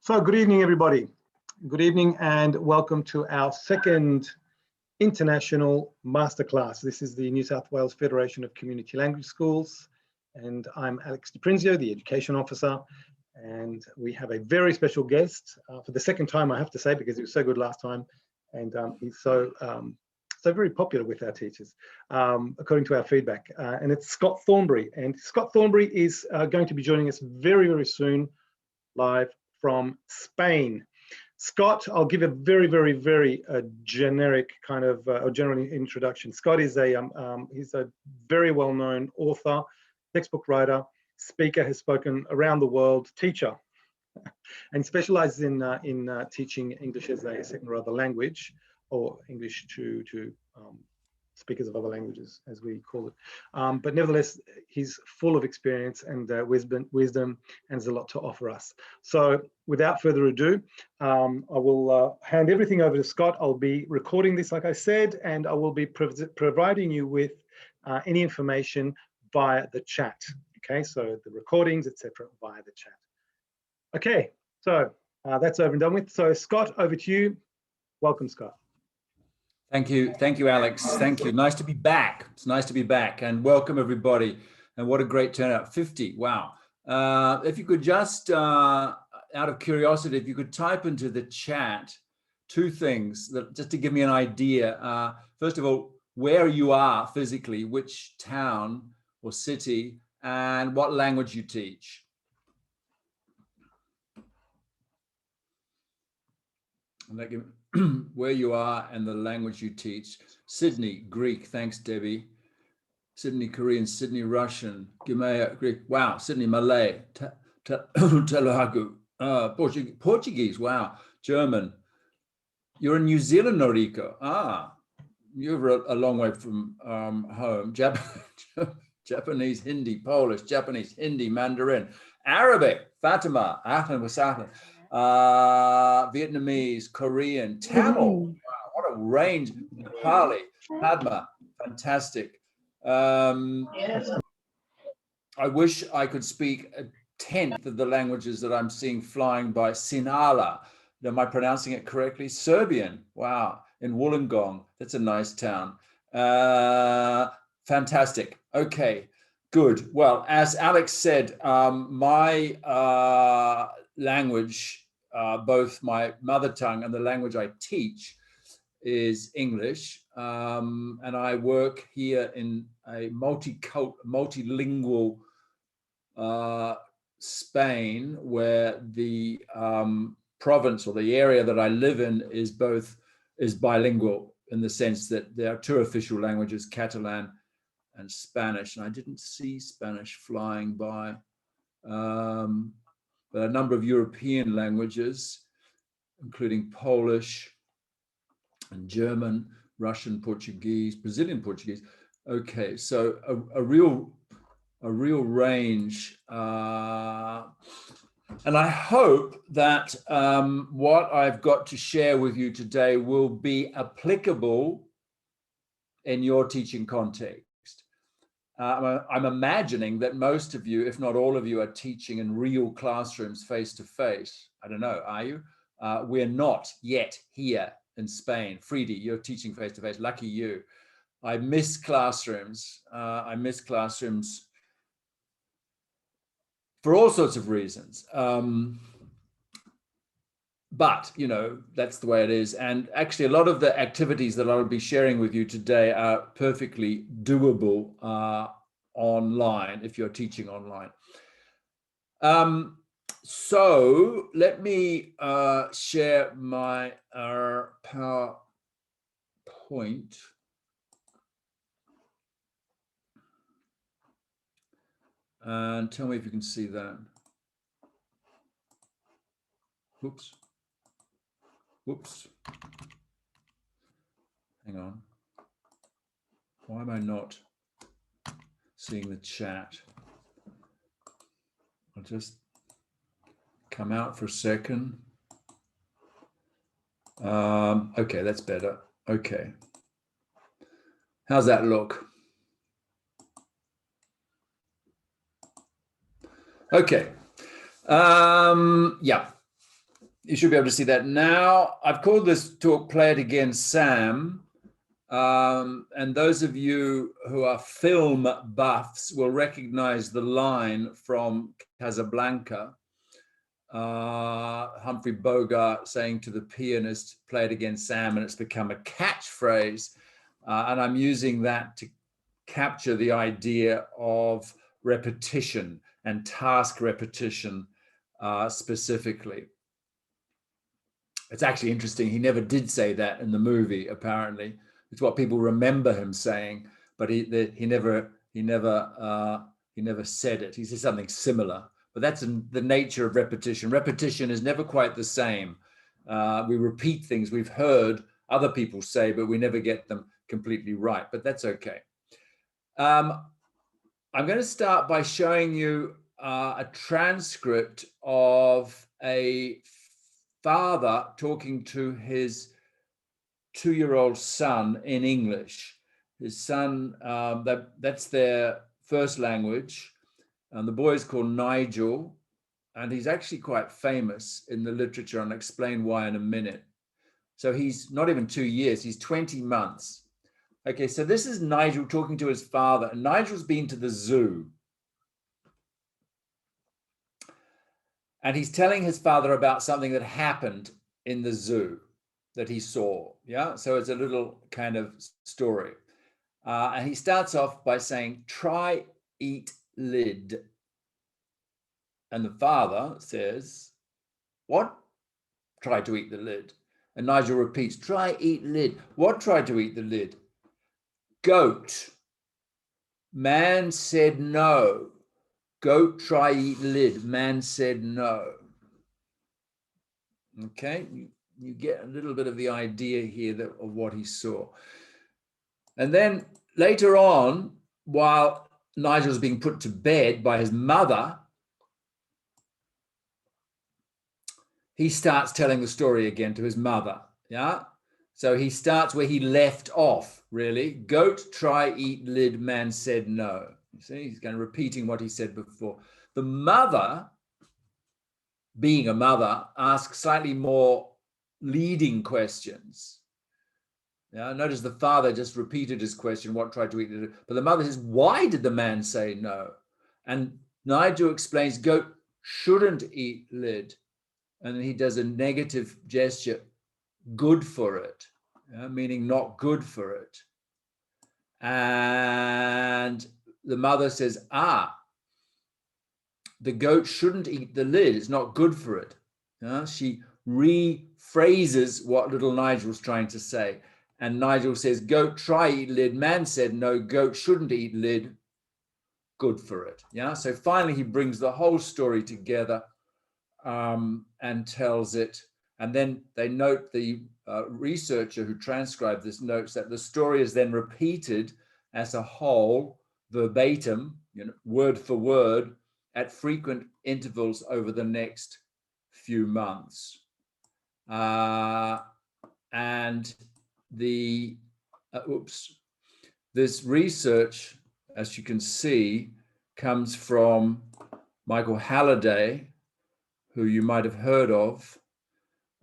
So good evening, everybody. Good evening and welcome to our second international masterclass. This is the New South Wales Federation of Community Language Schools, and I'm Alex Di Prinzio, the Education Officer, and we have a very special guest for the second time, I have to say, because he was so good last time, and he's so very popular with our teachers, according to our feedback, and it's Scott Thornbury. And Scott Thornbury is going to be joining us very, very soon, live from Spain. Scott, I'll give a very generic kind of general introduction. Scott is he's a very well-known author, textbook writer, speaker, has spoken around the world, teacher, and specializes in teaching English as a second or other language, or English to speakers of other languages, as we call it. But nevertheless, he's full of experience and wisdom, and has a lot to offer us. So without further ado, I will hand everything over to Scott. I'll be recording this, like I said, and I will be providing you with any information via the chat. Okay, so the recordings, etc., via the chat. Okay, so that's over and done with. So Scott, over to you. Welcome, Scott. Thank you, Alex. Thank you. Nice to be back. It's nice to be back, and welcome everybody. And what a great turnout, 50, wow. If you could just, out of curiosity, if you could type into the chat two things, just to give me an idea. First of all, where you are physically, which town or city, and what language you teach. And that give where you are and the language you teach. Sydney, Greek, thanks Debbie. Sydney, Korean, Sydney, Russian, Gimea, Greek, wow. Sydney, Malay, Telugu, Portuguese, wow. German. You're in New Zealand, Noriko. You're a long way from home. Japanese, Hindi, Polish, Japanese, Hindi, Mandarin, Arabic, Fatima, Ahlan wa sahlan. Vietnamese, Korean, Tamil, wow, what a range, Nepali, Padma, fantastic. Yes. I wish I could speak a tenth of the languages that I'm seeing flying by. Sinhala, am I pronouncing it correctly? Serbian, wow, in Wollongong, that's a nice town. Fantastic, okay, good. Well, as Alex said, my language, both my mother tongue and the language I teach, is English, and I work here in a multilingual Spain, where the province or the area that I live in is bilingual, in the sense that there are two official languages, Catalan and Spanish, and I didn't see Spanish flying by. But a number of European languages, including Polish and German, Russian, Portuguese, Brazilian Portuguese. Okay, so a real range. And I hope that what I've got to share with you today will be applicable in your teaching context. I'm imagining that most of you, if not all of you, are teaching in real classrooms face to face. I don't know, are you? We're not yet here in Spain. Friedi, you're teaching face to face, lucky you. I miss classrooms. I miss classrooms for all sorts of reasons. But, you know, that's the way it is. And actually, a lot of the activities that I'll be sharing with you today are perfectly doable online, if you're teaching online. So let me share my PowerPoint. And tell me if you can see that. Whoops. Whoops. Hang on. Why am I not seeing the chat? I'll just come out for a second. Okay, that's better. Okay. How's that look? Okay. Yeah. You should be able to see that now. I've called this talk Play It Again, Sam. And those of you who are film buffs will recognize the line from Casablanca. Humphrey Bogart saying to the pianist, play it again, Sam, and it's become a catchphrase. And I'm using that to capture the idea of repetition and task repetition specifically. It's actually interesting. He never did say that in the movie, apparently. It's what people remember him saying, but he never said it. He said something similar. But that's the nature of repetition. Repetition is never quite the same. We repeat things we've heard other people say, but we never get them completely right. But that's okay. I'm going to start by showing you a transcript of a father talking to his 2-year-old son in English. His son, that's their first language. And the boy is called Nigel, and he's actually quite famous in the literature, and I'll explain why in a minute. So he's not even 2 years, he's 20 months. Okay, so this is Nigel talking to his father, and Nigel's been to the zoo. And he's telling his father about something that happened in the zoo that he saw. Yeah, so it's a little kind of story. And he starts off by saying, try, eat, lid. And the father says, what? Try to eat the lid. And Nigel repeats, try, eat, lid. What tried to eat the lid? Goat. Man said no. Goat try, eat, lid. Man said no. Okay, you get a little bit of the idea here of what he saw. And then later on, while Nigel's being put to bed by his mother, he starts telling the story again to his mother. Yeah. So he starts where he left off, really. Goat, try, eat, lid, man said no. You see, he's kind of repeating what he said before. The mother, being a mother, asks slightly more leading questions. Yeah, notice the father just repeated his question, what tried to eat it? But the mother says, why did the man say no? And Nigel explains, goat shouldn't eat lid. And then he does a negative gesture, good for it, meaning not good for it. And the mother says, the goat shouldn't eat the lid. It's not good for it. She rephrases what little Nigel's trying to say. And Nigel says, goat try eat lid. Man said, no, goat shouldn't eat lid. Good for it. Yeah. So finally, he brings the whole story together and tells it. And then they note, the researcher who transcribed this notes that the story is then repeated as a whole, verbatim, word for word, at frequent intervals over the next few months. And this research, as you can see, comes from Michael Halliday, who you might have heard of,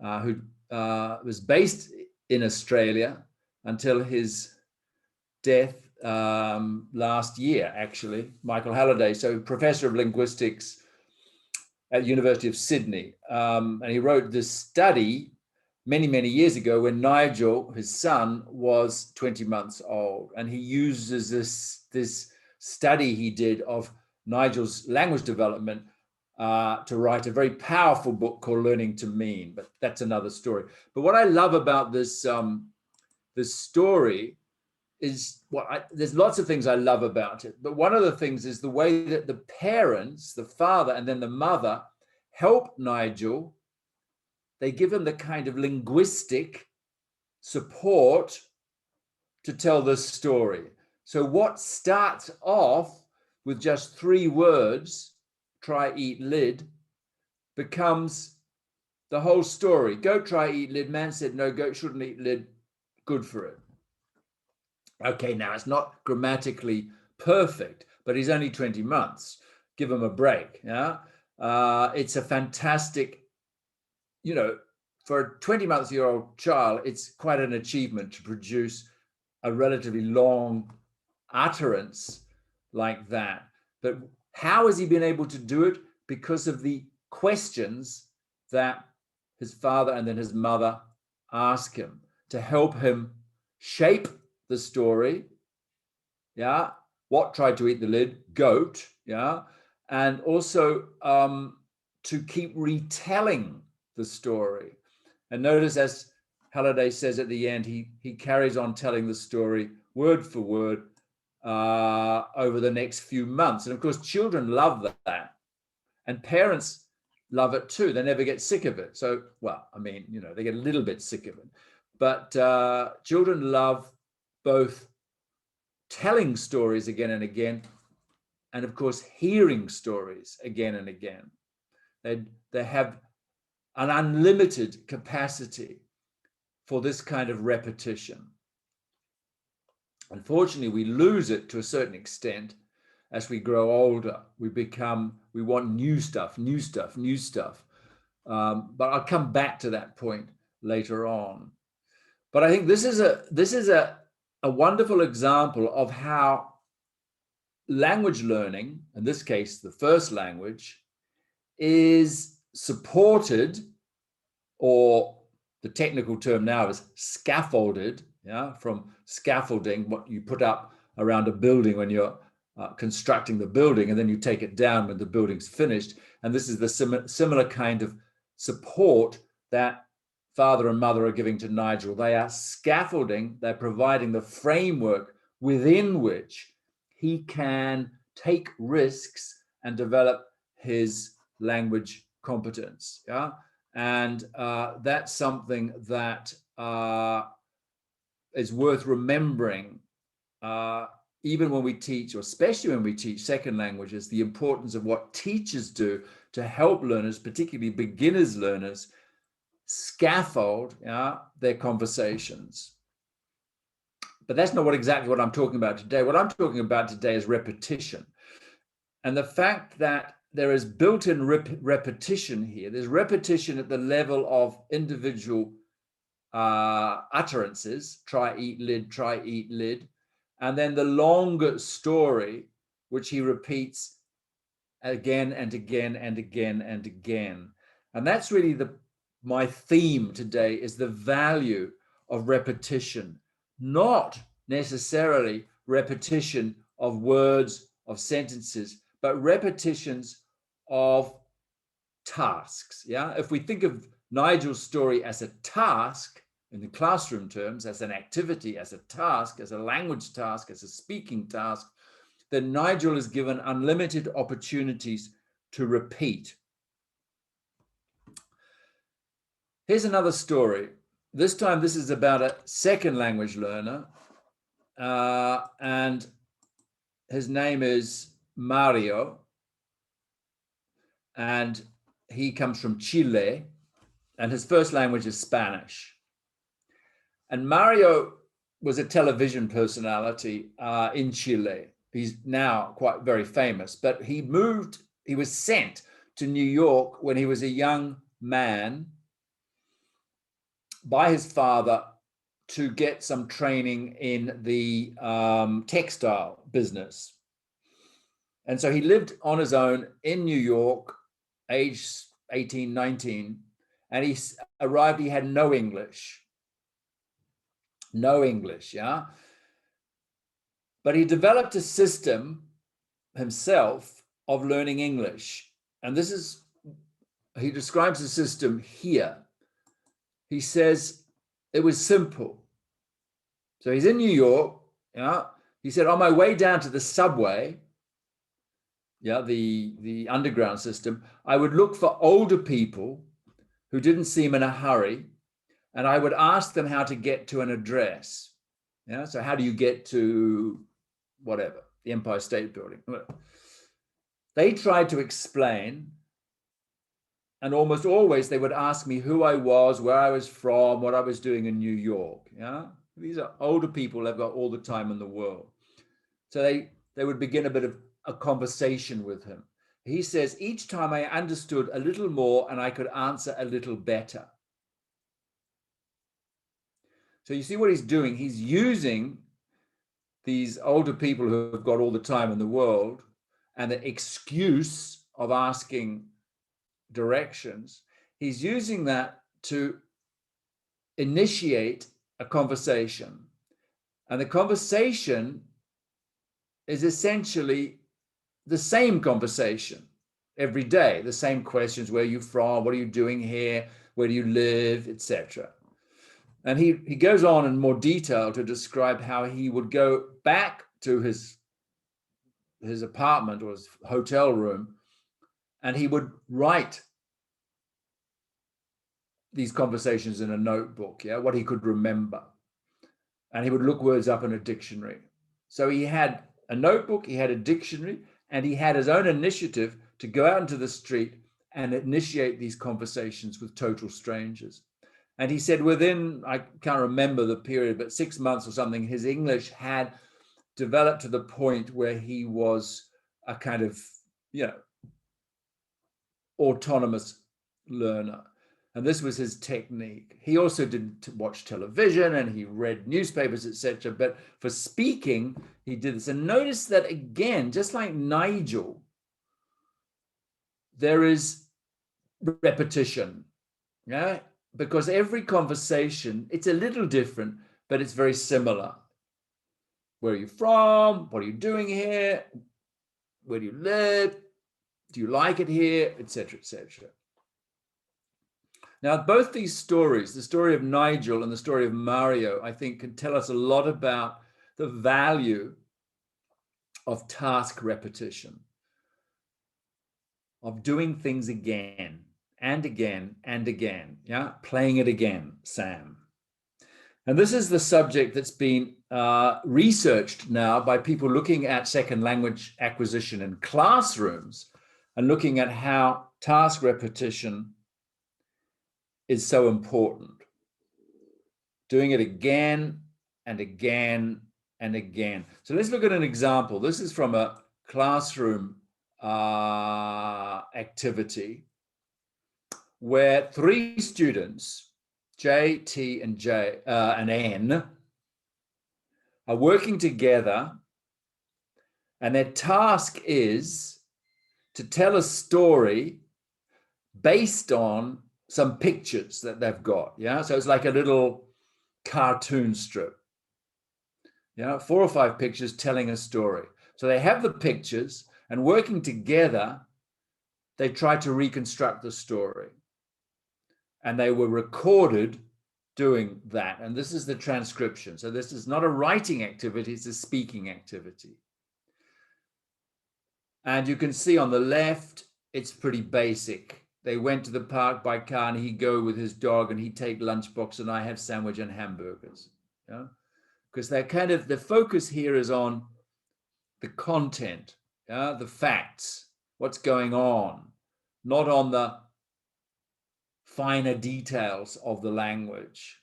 who was based in Australia until his death last year, actually. Michael Halliday, so professor of linguistics at University of Sydney. And he wrote this study many, many years ago when Nigel, his son, was 20 months old. And he uses this study he did of Nigel's language development to write a very powerful book called Learning to Mean, but that's another story. But what I love about this story is there's lots of things I love about it, but one of the things is the way that the parents, the father and then the mother, help Nigel. They give him the kind of linguistic support to tell this story. So what starts off with just 3 words, try, eat, lid, becomes the whole story. Goat try, eat, lid. Man said, no, goat shouldn't eat lid. Good for it. Okay, now it's not grammatically perfect, but he's only 20 months. Give him a break. Yeah, it's a fantastic you know, for a 20-month-old child, it's quite an achievement to produce a relatively long utterance like that. But how has he been able to do it? Because of the questions that his father and then his mother ask him to help him shape the story. Yeah. What tried to eat the lid? Goat. Yeah. And also to keep retelling the story. And notice, as Halliday says at the end, he carries on telling the story word for word over the next few months. And of course, children love that. And parents love it too. They never get sick of it. So, well, I mean, you know, they get a little bit sick of it. But children love both telling stories again and again, and of course, hearing stories again and again. They have an unlimited capacity for this kind of repetition. Unfortunately, we lose it to a certain extent as we grow older. We want new stuff. But I'll come back to that point later on. But I think this is a wonderful example of how language learning, in this case, the first language, is supported, or the technical term now is scaffolded, yeah, from scaffolding, what you put up around a building when you're constructing the building, and then you take it down when the building's finished. And this is the similar kind of support that father and mother are giving to Nigel. They are scaffolding, they're providing the framework within which he can take risks and develop his language competence. Yeah. And that's something that is worth remembering, even when we teach, or especially when we teach second languages, the importance of what teachers do to help learners, particularly beginners learners, scaffold their conversations. But that's not exactly what I'm talking about today. What I'm talking about today is repetition. And the fact that there is built-in repetition here. There's repetition at the level of individual utterances, try, eat, lid. And then the longer story, which he repeats again and again and again and again. And that's really my theme today, is the value of repetition, not necessarily repetition of words, of sentences, but repetitions of tasks. Yeah. If we think of Nigel's story as a task in the classroom terms, as an activity, as a task, as a language task, as a speaking task, then Nigel is given unlimited opportunities to repeat. Here's another story. This time, this is about a second language learner, and his name is Mario, and he comes from Chile, and his first language is Spanish. And Mario was a television personality in Chile. He's now quite very famous, but he was sent to New York when he was a young man by his father to get some training in the textile business. And so he lived on his own in New York, age 18, 19, and he arrived, he had no English, yeah? But he developed a system himself of learning English. And he describes the system here. He says it was simple. So he's in New York, yeah? He said, on my way down to the subway, yeah, the underground system, I would look for older people who didn't seem in a hurry, and I would ask them how to get to an address. Yeah, so how do you get to whatever, the Empire State Building? They tried to explain, and almost always they would ask me who I was, where I was from, what I was doing in New York. Yeah, these are older people, they've got all the time in the world. So they would begin a bit of a conversation with him. he says, each time I understood a little more and I could answer a little better. So you see what he's doing? He's using these older people who have got all the time in the world and the excuse of asking directions. He's using that to initiate a conversation. And the conversation is essentially the same conversation every day, the same questions: where are you from, what are you doing here, where do you live, etc. And he goes on in more detail to describe how he would go back to his apartment or his hotel room, and he would write these conversations in a notebook, what he could remember. And he would look words up in a dictionary. So he had a notebook, he had a dictionary, and he had his own initiative to go out into the street and initiate these conversations with total strangers. And he said within, I can't remember the period, but 6 months or something, his English had developed to the point where he was a kind of, autonomous learner. And this was his technique. He also did watch television and he read newspapers, etc. But for speaking, he did this. And notice that again, just like Nigel, there is repetition, because every conversation, it's a little different, but it's very similar. Where are you from? What are you doing here? Where do you live? Do you like it here? Etc., etc. Now, both these stories, the story of Nigel and the story of Mario, I think can tell us a lot about the value of task repetition, of doing things again and again and again, playing it again, Sam. And this is the subject that's been researched now by people looking at second language acquisition in classrooms and looking at how task repetition is so important. Doing it again and again and again. So let's look at an example. This is from a classroom activity where 3 students, J, T, and N, are working together, and their task is to tell a story based on some pictures that they've got. So it's like a little cartoon strip. 4 or 5 pictures telling a story. So they have the pictures, and working together, they try to reconstruct the story. And they were recorded doing that. And this is the transcription. So this is not a writing activity, it's a speaking activity. And you can see on the left, it's pretty basic. They went to the park by car, and he'd go with his dog, and he'd take lunchbox, and I have sandwich and hamburgers. Because they're kind of, the focus here is on the content, the facts, what's going on, not on the finer details of the language.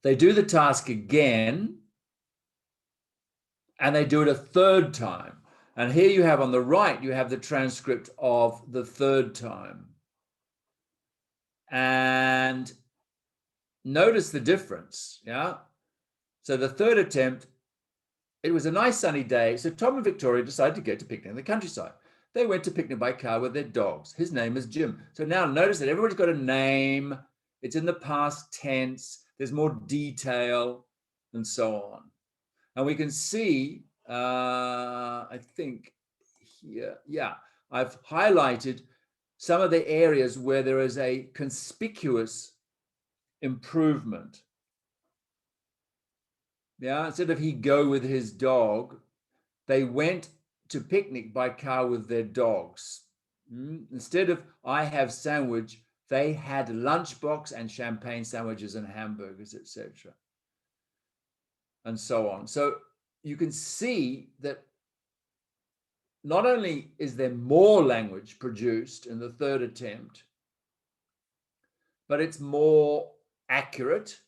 They do the task again, and they do it a 3rd time. And here you have on the right, you have the transcript of the 3rd time. And notice the difference, So the 3rd attempt, it was a nice sunny day. So Tom and Victoria decided to go to picnic in the countryside. They went to picnic by car with their dogs. His name is Jim. So now notice that everybody's got a name. It's in the past tense. There's more detail and so on. And we can see, I think here, I've highlighted some of the areas where there is a conspicuous improvement. Instead of he'd go with his dog, they went to picnic by car with their dogs. Instead of I have sandwich, they had lunchbox and champagne sandwiches and hamburgers, etc. And so on. So you can see that not only is there more language produced in the 3rd attempt, but it's more accurate.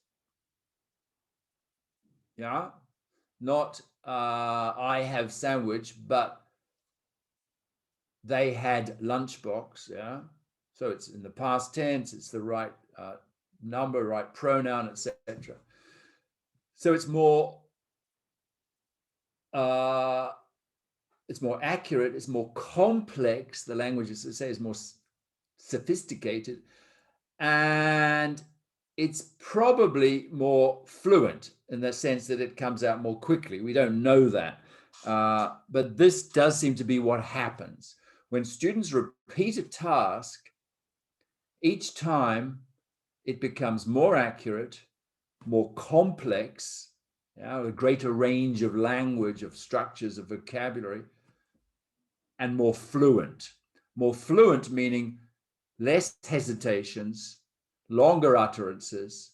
Not I have sandwich, but they had lunchbox, yeah. So it's in the past tense, it's the right number, right pronoun, etc. So it's more accurate, it's more complex. The language, as I say, is more sophisticated, and it's probably more fluent in the sense that it comes out more quickly. We don't know that, but this does seem to be what happens. When students repeat a task, each time it becomes more accurate, more complex, a greater range of language, of structures, of vocabulary, and more fluent. More fluent meaning less hesitations, longer utterances,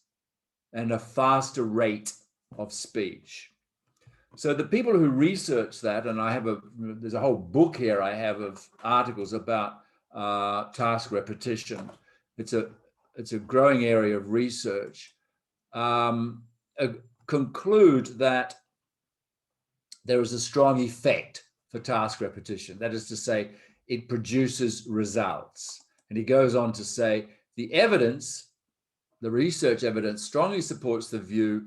and a faster rate of speech. So the people who research that, and there's a whole book here I have of articles about task repetition. It's a growing area of research. Conclude that there is a strong effect for task repetition. That is to say, it produces results. And he goes on to say, the research evidence strongly supports the view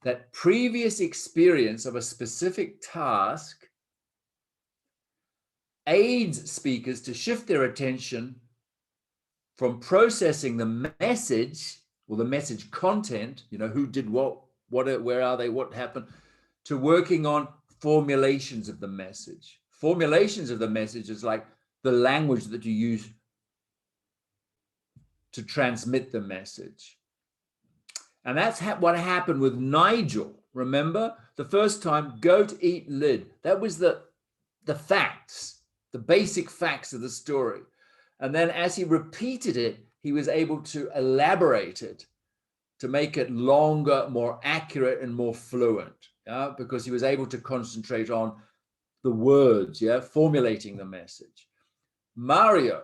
that previous experience of a specific task aids speakers to shift their attention from processing the message or the message content, who did what, where are they, what happened, to working on formulations of the message. Formulations of the message is like the language that you use to transmit the message. And that's what happened with Nigel. Remember, the first time, goat eat lid. That was the facts, the basic facts of the story. And then as he repeated it, he was able to elaborate it to make it longer, more accurate, and more fluent, because he was able to concentrate on the words, formulating the message. Mario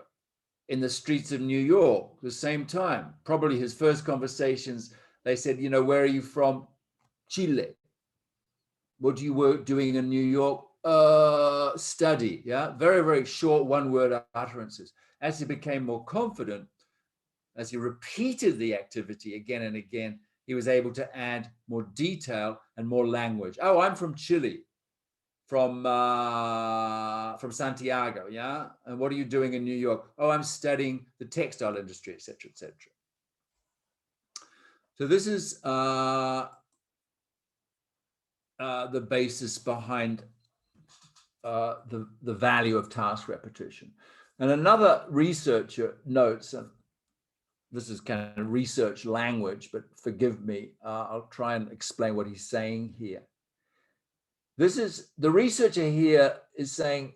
in the streets of New York, the same time, probably his first conversations, they said, where are you from? Chile. What are you doing in New York? Study, very, very short one-word utterances. As he became more confident, as he repeated the activity again and again, he was able to add more detail and more language. Oh, I'm from Chile, from Santiago, And what are you doing in New York? Oh, I'm studying the textile industry, etc., etc. So this is the basis behind the value of task repetition. And another researcher notes, and this is kind of research language, but forgive me, I'll try and explain what he's saying here. The researcher here is saying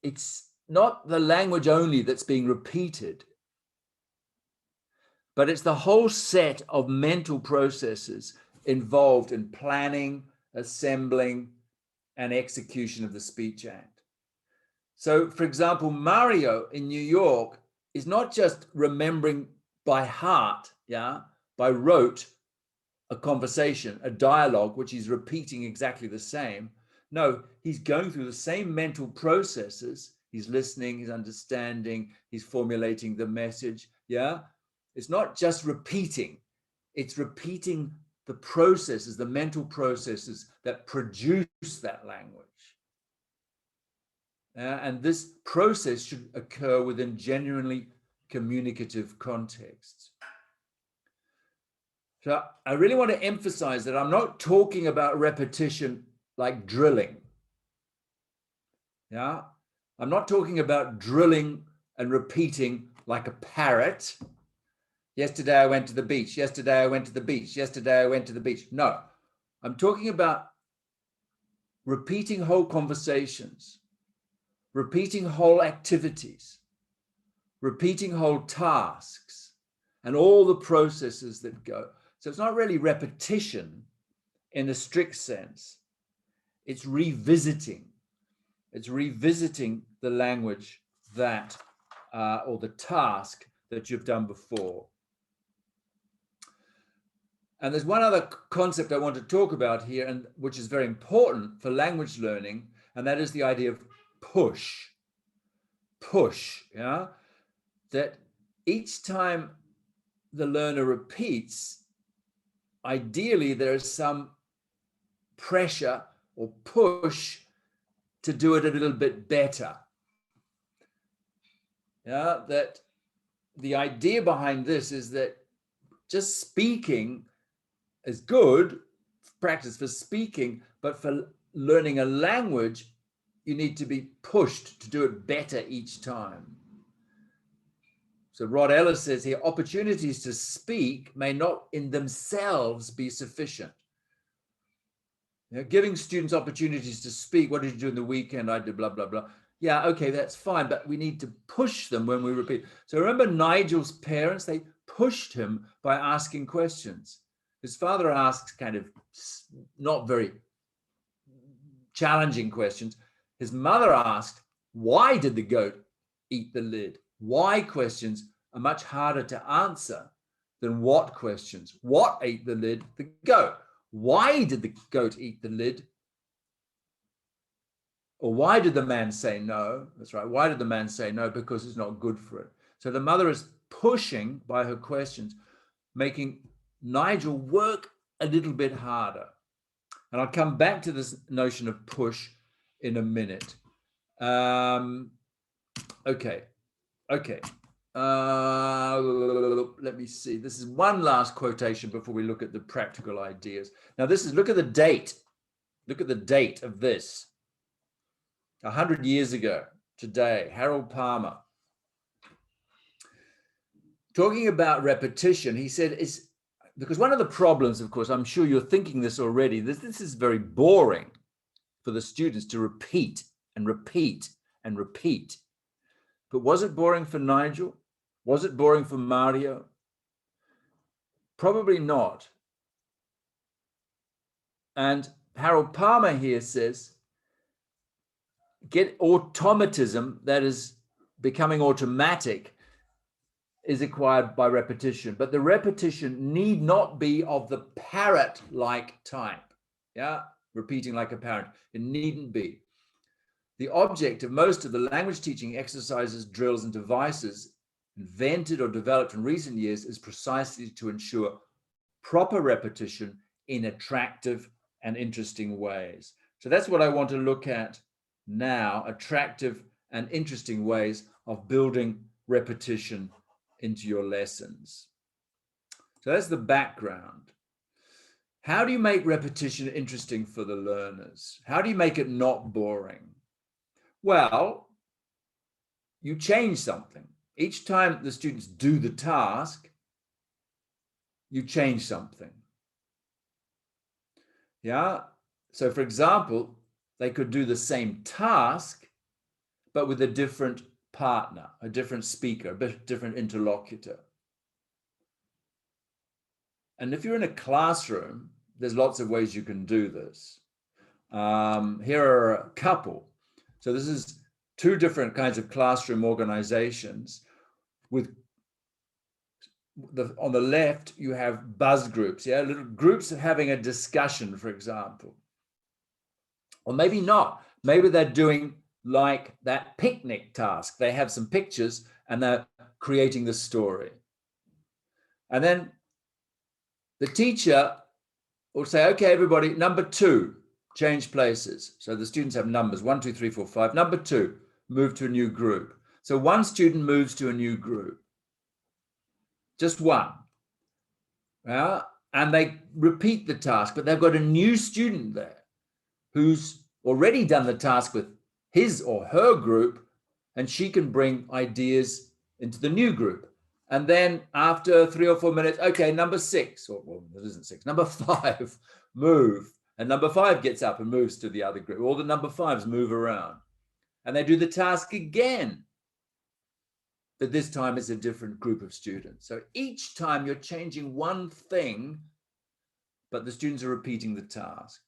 it's not the language only that's being repeated, but it's the whole set of mental processes involved in planning, assembling, and execution of the speech act. So, for example, Mario in New York is not just remembering by heart, by rote, a conversation, a dialogue, which he's repeating exactly the same. No, he's going through the same mental processes. He's listening, he's understanding, he's formulating the message, It's not just repeating, it's repeating the processes, the mental processes that produce that language. And this process should occur within genuinely communicative contexts. So I really want to emphasize that I'm not talking about repetition like drilling. I'm not talking about drilling and repeating like a parrot. Yesterday I went to the beach. Yesterday I went to the beach. Yesterday I went to the beach. No, I'm talking about repeating whole conversations, repeating whole activities, repeating whole tasks, and all the processes that go. So it's not really repetition in a strict sense. It's revisiting. It's revisiting the language that, or the task that you've done before. And there's one other concept I want to talk about here, and which is very important for language learning, and that is the idea of push. push, yeah, that each time the learner repeats, ideally there is some pressure or push to do it a little bit better. Yeah, that the idea behind this is that just speaking is good practice for speaking, but for learning a language, you need to be pushed to do it better each time. So Rod Ellis says here, opportunities to speak may not in themselves be sufficient. You know, giving students opportunities to speak. What did you do in the weekend? I did blah, blah, blah. Yeah, okay, that's fine, but we need to push them when we repeat. So remember Nigel's parents, they pushed him by asking questions. His father asks kind of not very challenging questions. His mother asked, why did the goat eat the lid? Why questions are much harder to answer than what questions. What ate the lid? The goat. Why did the goat eat the lid? Or why did the man say no? That's right. Why did the man say no? Because it's not good for it. So the mother is pushing by her questions, making Nigel work a little bit harder. And I'll come back to this notion of push in a minute. Okay. Let me see. This is one last quotation before we look at the practical ideas. Now look at the date. Look at the date of this. 100 years ago today, Harold Palmer. Talking about repetition, he said, because one of the problems, of course, I'm sure you're thinking this already, this is very boring for the students to repeat and repeat and repeat. But was it boring for Nigel? Was it boring for Mario? Probably not. And Harold Palmer here says, automatism, that is becoming automatic, is acquired by repetition, but the repetition need not be of the parrot-like type. Yeah, repeating like a parrot. It needn't be. The object of most of the language teaching exercises, drills, and devices invented or developed in recent years is precisely to ensure proper repetition in attractive and interesting ways. So that's what I want to look at now, attractive and interesting ways of building repetition into your lessons. So that's the background. How do you make repetition interesting for the learners? How do you make it not boring? Well, you change something. Each time the students do the task, you change something. Yeah. So for example, they could do the same task, but with a different partner, a different speaker, a different interlocutor. And if you're in a classroom, there's lots of ways you can do this. Here are a couple. So this is two different kinds of classroom organizations. With on the left, you have buzz groups, yeah, little groups having a discussion, for example. Or maybe not. Maybe they're doing like that picnic task. They have some pictures and they're creating the story. And then the teacher will say, okay, everybody, number 2, change places. So the students have numbers, 1, 2, 3, 4, 5. Number 2, move to a new group. So one student moves to a new group. Just one. And they repeat the task, but they've got a new student there who's already done the task with his or her group, and she can bring ideas into the new group. And then after 3 or 4 minutes, okay, number 6, or well, it isn't 6, number 5, move. And number 5 gets up and moves to the other group. All the number 5s move around. And they do the task again. But this time it's a different group of students. So each time you're changing one thing, but the students are repeating the task.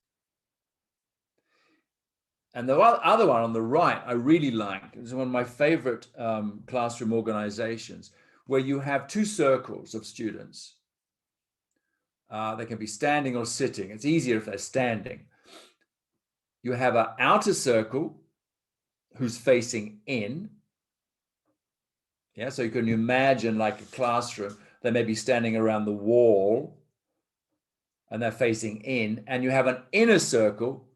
And the other one on the right, I really like. It's one of my favorite classroom organizations, where you have 2 circles of students. They can be standing or sitting. It's easier if they're standing. You have an outer circle who's facing in, Yeah, so you can imagine like a classroom, they may be standing around the wall and they're facing in, and you have an inner circle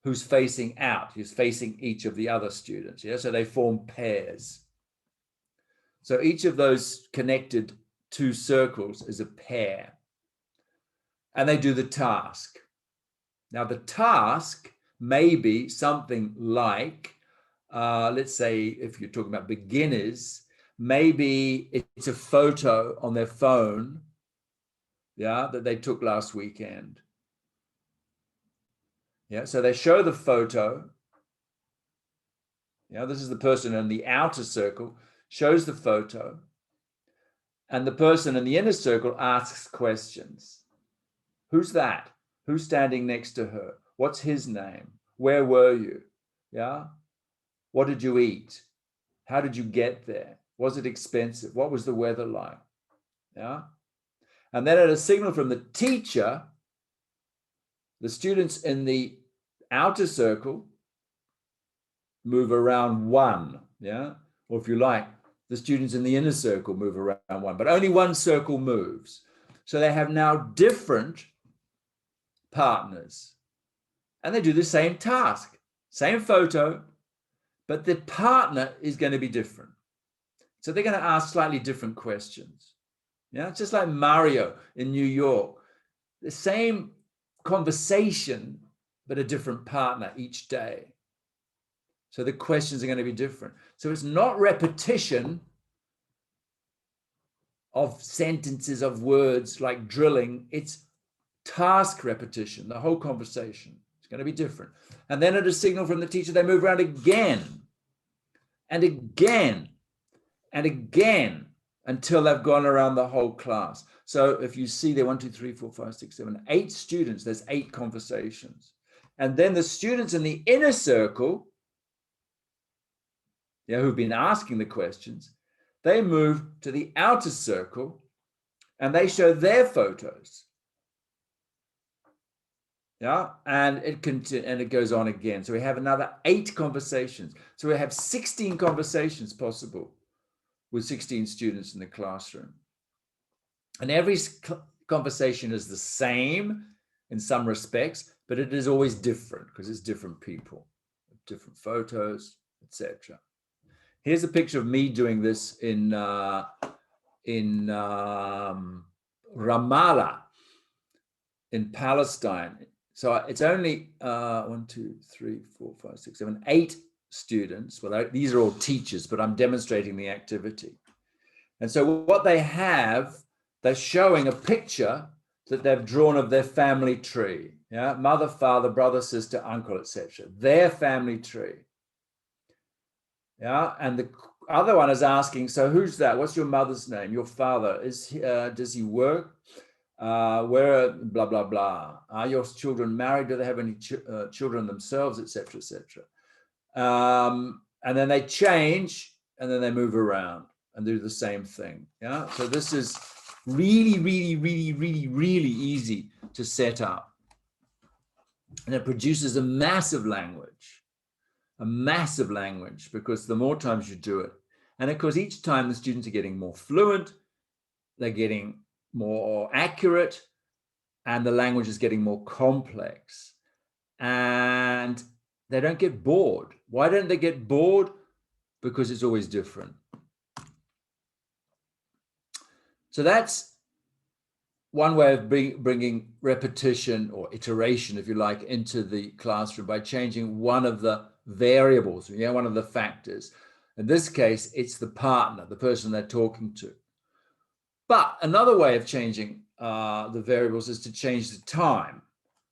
who's facing out, who's facing each of the other students. Yeah, so they form pairs. So each of those connected two circles is a pair, and they do the task. Now, the task may be something like, let's say, if you're talking about beginners, maybe it's a photo on their phone, yeah, that they took last weekend. Yeah, so they show the photo. Yeah, this is the person in the outer circle, shows the photo, and the person in the inner circle asks questions. Who's that? Who's standing next to her? What's his name? Where were you? Yeah. What did you eat? How did you get there? Was it expensive? What was the weather like? Yeah. And then at a signal from the teacher, the students in the outer circle move around one. Yeah. Or if you like, the students in the inner circle move around one, but only one circle moves. So they have now different partners, and they do the same task, same photo, but the partner is going to be different. So they're going to ask slightly different questions. Yeah, it's just like Mario in New York, the same conversation, but a different partner each day. So the questions are going to be different. So it's not repetition of sentences, of words like drilling. It's task repetition, the whole conversation. It's going to be different. And then at a signal from the teacher, they move around again and again and again until they've gone around the whole class. So if you see there, 1, 2, 3, 4, 5, 6, 7, 8 students, there's 8 conversations. And then the students in the inner circle, who've been asking the questions, they move to the outer circle and they show their photos. Yeah, and it goes on again. So we have another 8 conversations. So we have 16 conversations possible with 16 students in the classroom. And every conversation is the same in some respects, but it is always different because it's different people, different photos, etc. Here's a picture of me doing this in Ramallah in Palestine. So it's only 1, 2, 3, 4, 5, 6, 7, 8 students. Well, these are all teachers, but I'm demonstrating the activity. And so what they have, they're showing a picture that they've drawn of their family tree. Yeah, mother, father, brother, sister, uncle, etc. Their family tree. Yeah, and the other one is asking, so who's that? What's your mother's name? Your father? Does he work? Where, blah, blah, blah. Are your children married? Do they have any children themselves, etc., etc.? And then they change, and then they move around and do the same thing. Yeah. So this is really, really, really, really, really easy to set up, and it produces a massive language, because the more times you do it, and of course each time the students are getting more fluent, they're getting more accurate, and the language is getting more complex, and they don't get bored. Why don't they get bored? Because it's always different. So that's one way of bringing repetition or iteration, if you like, into the classroom by changing one of the variables, one of the factors. In this case, it's the partner, the person they're talking to. But another way of changing the variables is to change the time,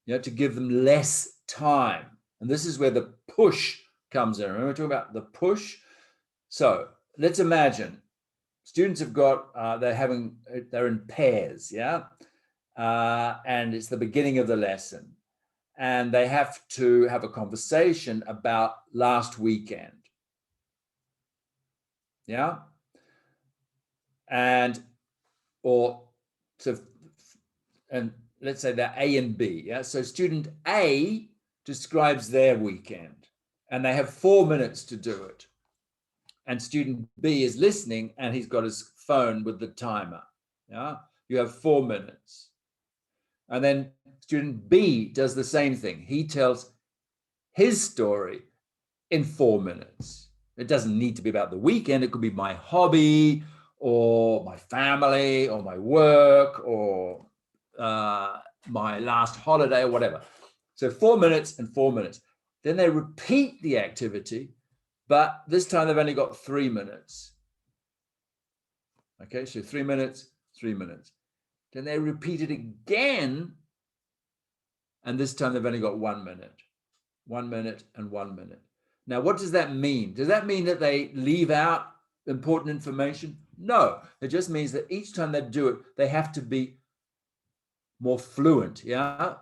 to give them less time. And this is where the push comes in. Remember, we're talking about the push. So let's imagine students have got, they're in pairs, and it's the beginning of the lesson. And they have to have a conversation about last weekend. Yeah. And let's say they're A and B. Yeah. So student A describes their weekend, and they have 4 minutes to do it. and student B is listening and he's got his phone with the timer. Yeah, you have 4 minutes. And then student B does the same thing. He tells his story in 4 minutes. It doesn't need to be about the weekend. It could be my hobby or my family or my work or my last holiday or whatever. So 4 minutes and 4 minutes. Then they repeat the activity, but this time they've only got 3 minutes. Okay, so 3 minutes, 3 minutes. Then they repeat it again, and this time they've only got 1 minute. 1 minute and 1 minute. Now, what does that mean? Does that mean that they leave out important information? No, it just means that each time they do it, they have to be more fluent, yeah?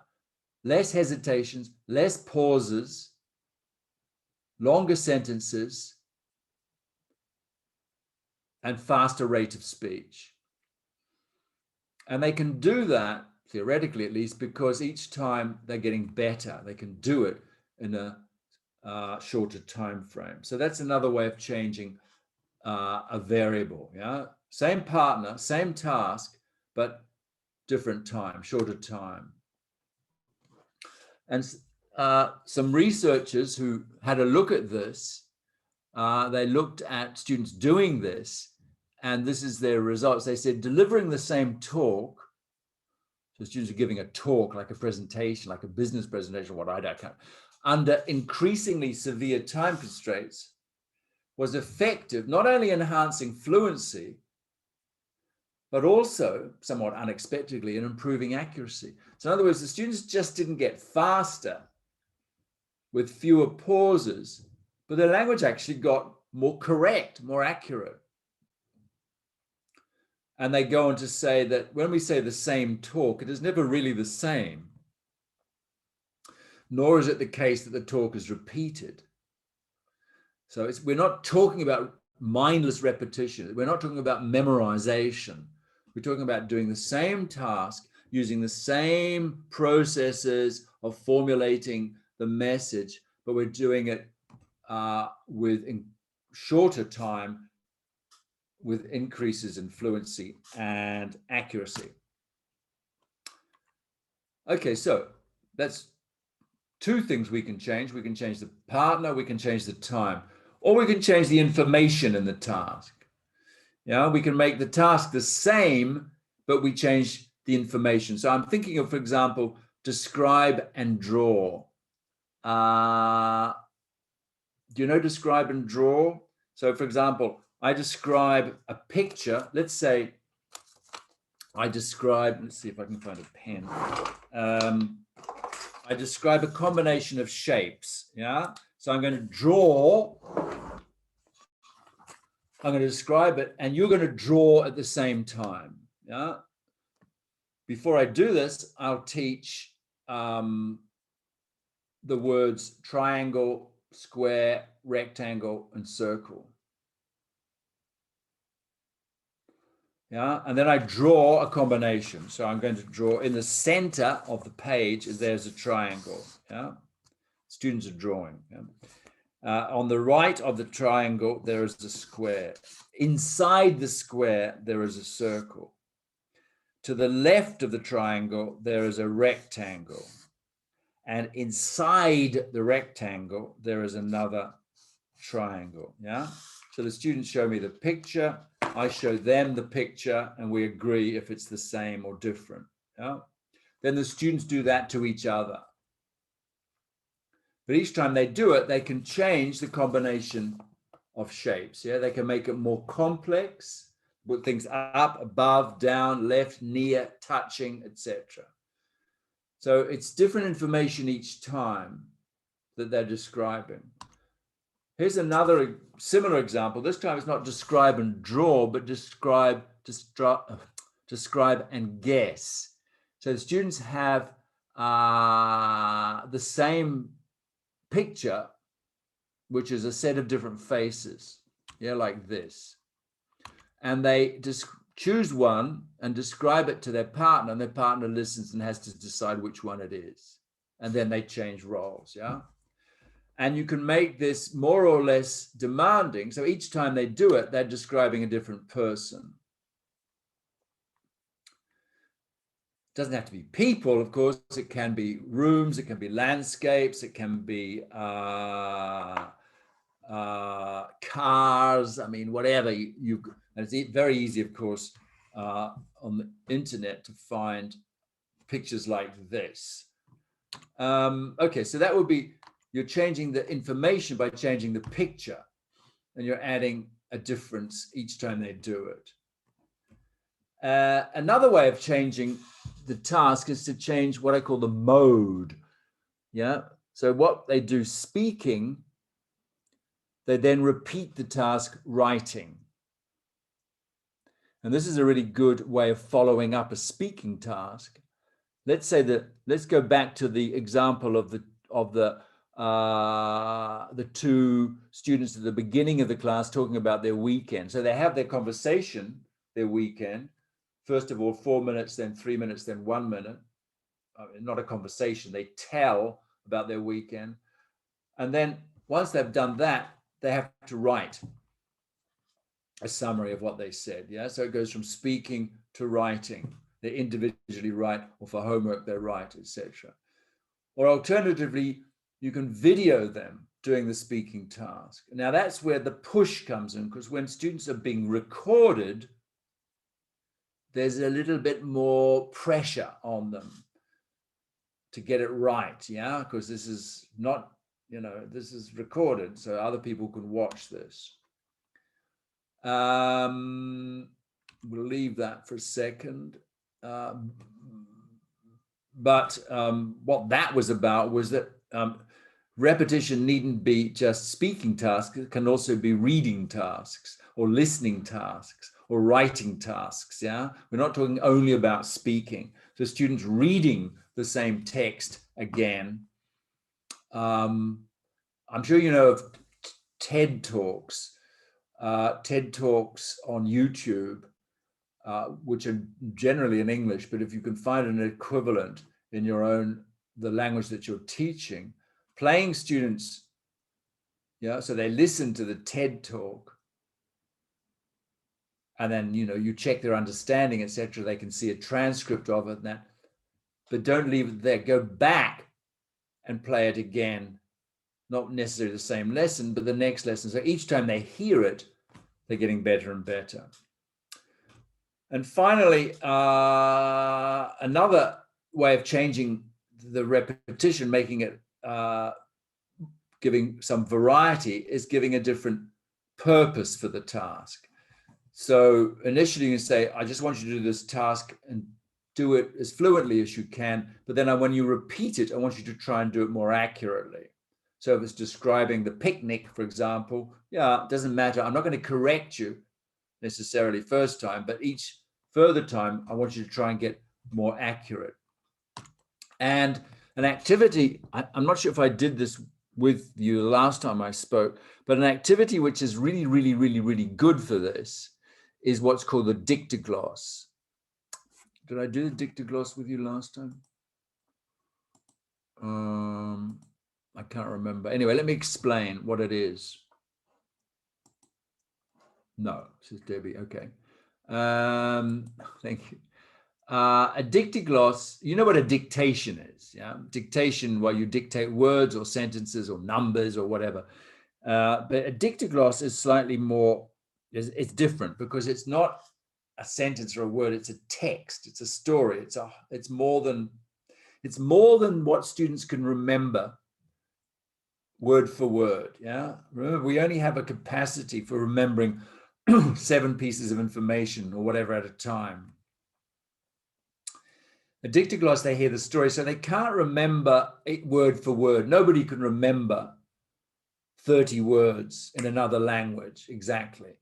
Less hesitations, less pauses, longer sentences, and faster rate of speech. And they can do that, theoretically at least, because each time they're getting better. They can do it in a shorter time frame. So that's another way of changing a variable. Yeah, same partner, same task, but different time, shorter time. And some researchers who had a look at this, they looked at students doing this, and this is their results. They said delivering the same talk, so students are giving a talk, like a presentation, like a business presentation, what I don't know, under increasingly severe time constraints, was effective, not only enhancing fluency, but also, somewhat unexpectedly, in improving accuracy. So in other words, the students just didn't get faster with fewer pauses, but their language actually got more correct, more accurate. And they go on to say that when we say the same talk, it is never really the same, nor is it the case that the talk is repeated. So we're not talking about mindless repetition. We're not talking about memorization. We're talking about doing the same task, using the same processes of formulating the message, but we're doing it with shorter time, with increases in fluency and accuracy. Okay, so that's two things we can change. We can change the partner, we can change the time, or we can change the information in the task. Yeah, we can make the task the same, but we change the information. So I'm thinking of, for example, describe and draw. Do you know describe and draw? So for example, I describe a picture. Let's say I describe, let's see if I can find a pen. I describe a combination of shapes, yeah? So I'm going to draw, I'm going to describe it, and you're going to draw at the same time, yeah? Before I do this, I'll teach the words triangle, square, rectangle, and circle. Yeah, and then I draw a combination. So I'm going to draw in the center of the page, there's a triangle. Yeah, students are drawing. Yeah? On the right of the triangle, there is a square. Inside the square, there is a circle. To the left of the triangle, there is a rectangle. And inside the rectangle, there is another triangle. Yeah, so the students show me the picture. I show them the picture and we agree if it's the same or different. Yeah? Then the students do that to each other. But each time they do it, they can change the combination of shapes. Yeah, they can make it more complex, put things up, above, down, left, near, touching, etc. So it's different information each time that they're describing. Here's another similar example. This time it's not describe and draw, but describe and guess. So the students have the same picture, which is a set of different faces, yeah, like this. And they just choose one and describe it to their partner, and their partner listens and has to decide which one it is. And then they change roles, yeah? And you can make this more or less demanding. So each time they do it, they're describing a different person. It doesn't have to be people, of course. It can be rooms, it can be landscapes, it can be cars. I mean, whatever you and it's very easy, of course, on the internet to find pictures like this. Okay, so that would be, you're changing the information by changing the picture, and you're adding a difference each time they do it. Another way of changing the task is to change what I call the mode. Yeah. So what they do speaking, they then repeat the task writing. And this is a really good way of following up a speaking task. Let's say that, let's go back to the example of the two students at the beginning of the class talking about their weekend. So they have their conversation, their weekend. First of all, 4 minutes, then 3 minutes, then 1 minute. Not a conversation, they tell about their weekend. And then once they've done that, they have to write a summary of what they said. Yeah, so it goes from speaking to writing. They individually write, or for homework they write, etc. Or alternatively, you can video them doing the speaking task. Now that's where the push comes in, because when students are being recorded, there's a little bit more pressure on them to get it right, yeah, because this is not, this is recorded, so other people can watch this. We'll leave that for a second. But what that was about was that repetition needn't be just speaking tasks. It can also be reading tasks or listening tasks or writing tasks. Yeah, we're not talking only about speaking. So students reading the same text again. I'm sure you know of TED Talks. TED Talks on YouTube, which are generally in English, but if you can find an equivalent in the language that you're teaching, playing students, so they listen to the TED Talk, and then, you check their understanding, etc. They can see a transcript of it, but don't leave it there. Go back and play it again. Not necessarily the same lesson, but the next lesson. So each time they hear it, they're getting better and better. And finally, another way of changing the repetition, making it, giving some variety, is giving a different purpose for the task. So initially you say, I just want you to do this task and do it as fluently as you can. But then when you repeat it, I want you to try and do it more accurately. So if it's describing the picnic, for example, it doesn't matter. I'm not going to correct you necessarily first time, but each further time, I want you to try and get more accurate. And an activity, I'm not sure if I did this with you last time I spoke, but an activity which is really, really, really, really good for this is what's called the dictogloss. Did I do the dictogloss with you last time? I can't remember. Anyway, let me explain what it is. No, says Debbie. Okay. Thank you. A dictogloss, you know what a dictation is, yeah? Dictation, where you dictate words or sentences or numbers or whatever. But a dictogloss is slightly more, it's different, because it's not a sentence or a word, it's a text, it's a story, it's more than what students can remember word for word, yeah? Remember, we only have a capacity for remembering 7 pieces of information or whatever at a time. A dictogloss, they hear the story, so they can't remember it word for word. Nobody can remember 30 words in another language exactly.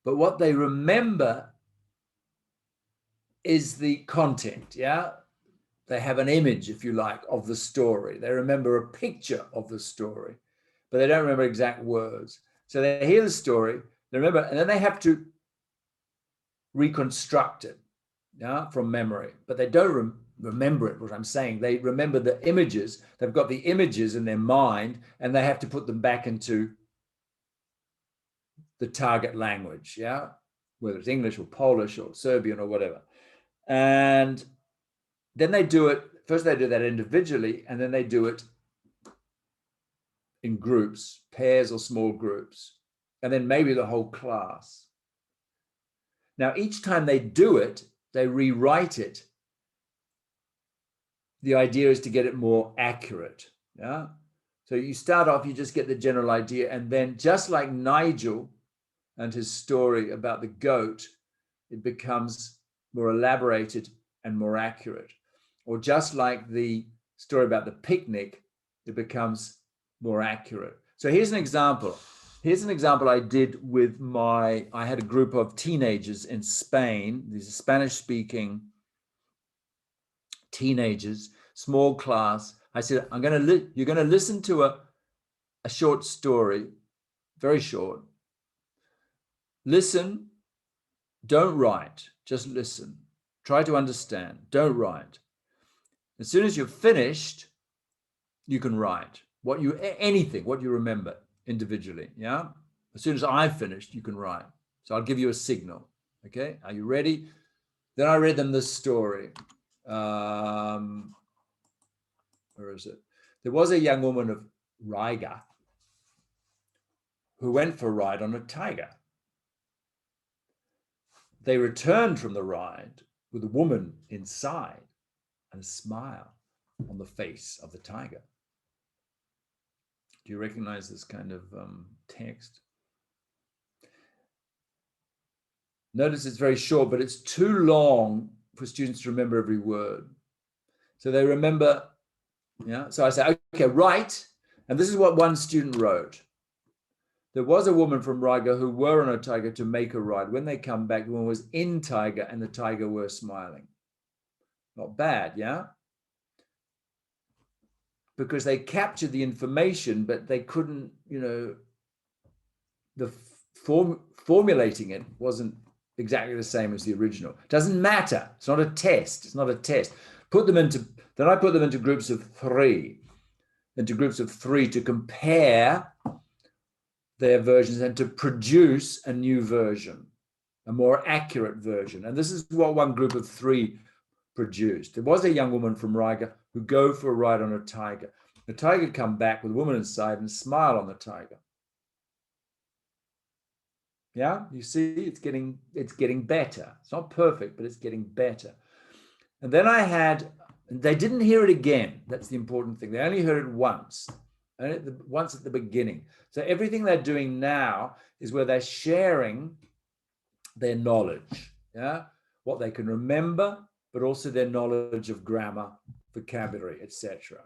But what they remember is the content, yeah? They have an image, if you like, of the story. They remember a picture of the story, but they don't remember exact words. So they hear the story, they remember, and then they have to reconstruct it. yeah, from memory, but they don't remember it, what I'm saying. They remember the images. They've got the images in their mind, and they have to put them back into the target language, yeah, whether it's English or Polish or Serbian or whatever. And then they do it, first they do that individually, and then they do it in groups, pairs or small groups, and then maybe the whole class. Now, each time they do it, they rewrite it. The idea is to get it more accurate, yeah? So you start off, you just get the general idea, and then just like Nigel and his story about the goat, it becomes more elaborated and more accurate. Or just like the story about the picnic, it becomes more accurate. So here's an example. Here's an example I did with I had a group of teenagers in Spain. These are Spanish-speaking teenagers, small class. I said, you're going to listen to a short story, very short. Listen, don't write, just listen. Try to understand, don't write. As soon as you're finished, you can write anything, what you remember individually, yeah? As soon as I've finished, you can write. So I'll give you a signal, okay? Are you ready? Then I read them this story. Where is it? There was a young woman of Riga who went for a ride on a tiger. They returned from the ride with a woman inside and a smile on the face of the tiger. Do you recognize this kind of text? Notice it's very short, but it's too long for students to remember every word. So they remember, yeah. So I say, okay, write. And this is what one student wrote. There was a woman from Riga who were on a tiger to make a ride. When they come back, the woman was in tiger and the tiger were smiling. Not bad, yeah? Because they captured the information, but they couldn't, the formulating it wasn't exactly the same as the original. Doesn't matter. It's not a test. It's not a test. Then I put them into groups of three to compare their versions and to produce a new version, a more accurate version. And this is what one group of three produced. There was a young woman from Riga who go for a ride on a tiger. The tiger come back with a woman inside and smile on the tiger. Yeah, you see, it's getting better. It's not perfect, but it's getting better. And then they didn't hear it again. That's the important thing. They only heard it once. Once at the beginning. So everything they're doing now is where they're sharing their knowledge, yeah, what they can remember, but also their knowledge of grammar, vocabulary, etc.